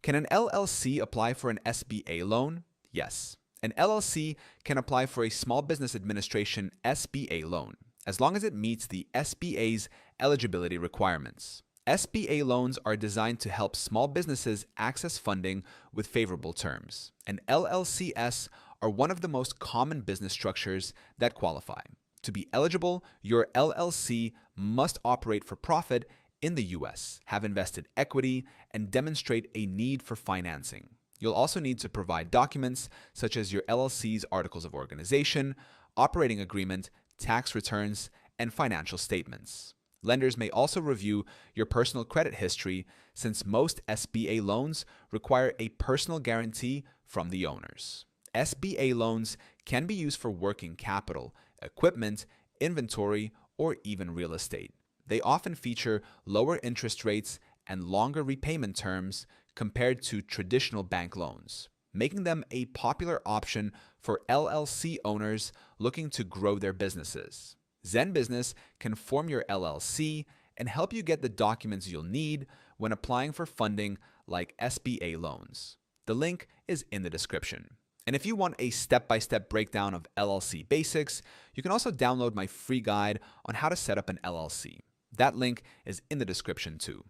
Can an LLC apply for an SBA loan? Yes. An LLC can apply for a Small Business Administration SBA loan, as long as it meets the SBA's eligibility requirements. SBA loans are designed to help small businesses access funding with favorable terms, and LLCs are one of the most common business structures that qualify. To be eligible, your LLC must operate for profit in the US, have invested equity, and demonstrate a need for financing. You'll also need to provide documents such as your LLC's articles of organization, operating agreement, tax returns, and financial statements. Lenders may also review your personal credit history since most SBA loans require a personal guarantee from the owners. SBA loans can be used for working capital, equipment, inventory, or even real estate. They often feature lower interest rates and longer repayment terms compared to traditional bank loans, making them a popular option for LLC owners looking to grow their businesses. Zen Business can form your LLC and help you get the documents you'll need when applying for funding like SBA loans. The link is in the description. And if you want a step-by-step breakdown of LLC basics, you can also download my free guide on how to set up an LLC. That link is in the description too.